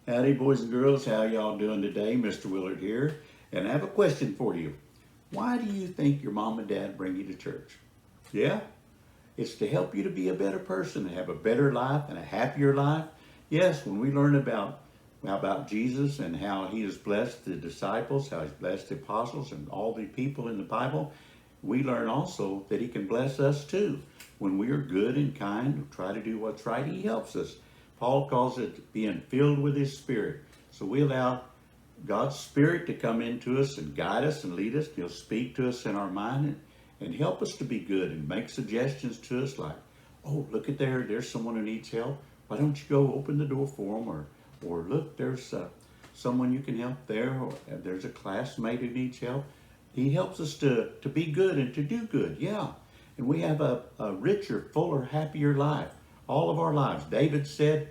Howdy, boys and girls. How y'all doing today? Mr. Willard here. And I have a question for you. Why do you think your mom and dad bring you to church? Yeah? It's to help you to be a better person, to have a better life and a happier life. Yes, when we learn about Jesus and how he has blessed the disciples, how he's blessed the apostles and all the people in the Bible, we learn also that he can bless us too. When we are good and kind, try to do what's right, he helps us. Paul calls it being filled with his Spirit. So we allow God's Spirit to come into us and guide us and lead us. He'll speak to us in our mind and help us to be good and make suggestions to us like, oh, look at there's someone who needs help. Why don't you go open the door for them? Or look, there's someone you can help there. Or there's a classmate who needs help. He helps us to be good and to do good, yeah. And we have a richer, fuller, happier life. All of our lives. David said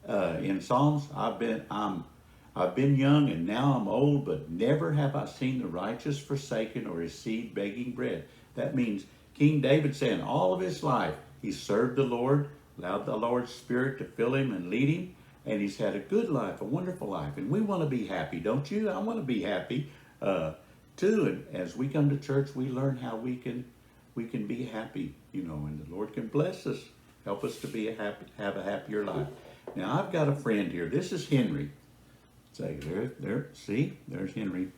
in Psalms, I've been young and now I'm old, but never have I seen the righteous forsaken or his seed begging bread. That means King David saying all of his life he served the Lord, allowed the Lord's Spirit to fill him and lead him, and he's had a good life, a wonderful life. And we want to be happy, don't you? I want to be happy too. And as we come to church, we learn how we can be happy, and the Lord can bless us. Help us to have a happier life. Now, I've got a friend here. This is Henry. Say, see, there's Henry.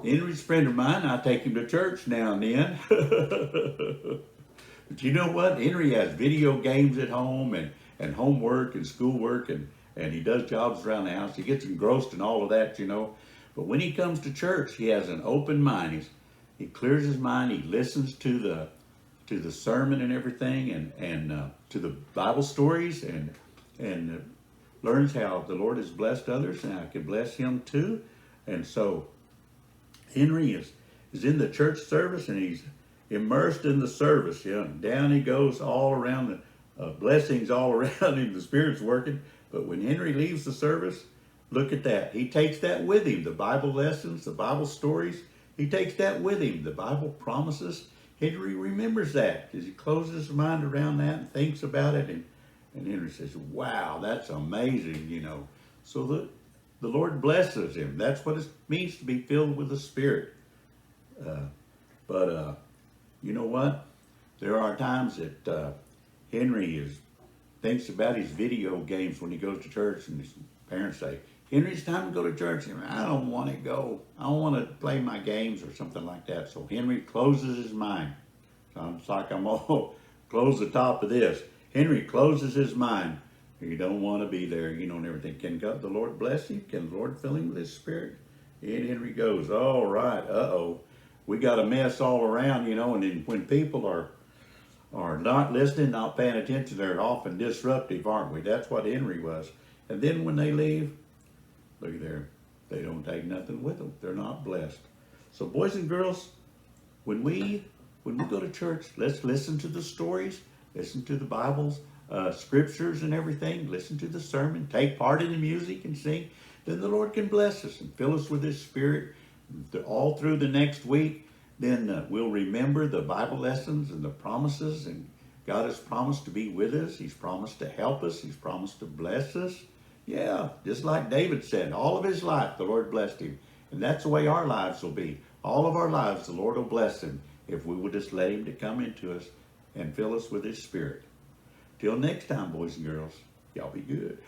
Henry's a friend of mine. I take him to church now and then. But you know what? Henry has video games at home and homework and schoolwork, and he does jobs around the house. He gets engrossed in all of that, But when he comes to church, he has an open mind. He clears his mind. He listens to the sermon and everything, and to the Bible stories, and learns how the Lord has blessed others, and I can bless him too. And so Henry is in the church service, and he's immersed in the service. Yeah, and down he goes all around, the blessings all around him. The Spirit's working. But when Henry leaves the service, look at that. He takes that with him. The Bible lessons, the Bible stories. He takes that with him. The Bible promises. Henry remembers that as he closes his mind around that and thinks about it. And Henry says, wow, that's amazing, So the Lord blesses him. That's what it means to be filled with the Spirit. But you know what? There are times that Henry thinks about his video games when he goes to church, and his parents say, Henry, it's time to go to church. And I don't want to go. I don't want to play my games or something like that. So Henry closes his mind. Sounds like I'm all close the top of this. Henry closes his mind. You don't want to be there, and everything. Can God, the Lord bless him? Can the Lord fill him with his Spirit? And Henry goes, all right, we got a mess all around, and then when people are not listening, not paying attention, they're often disruptive, aren't we? That's what Henry was. And then when they leave, look there, they don't take nothing with them. They're not blessed. So boys and girls, when we go to church, let's listen to the stories, listen to the Bible's scriptures and everything, listen to the sermon, take part in the music and sing. Then the Lord can bless us and fill us with his Spirit all through the next week. Then we'll remember the Bible lessons and the promises, and God has promised to be with us. He's promised to help us. He's promised to bless us. Yeah, just like David said, all of his life the Lord blessed him. And that's the way our lives will be. All of our lives the Lord will bless him if we will just let him to come into us and fill us with his Spirit. Till next time, boys and girls, y'all be good.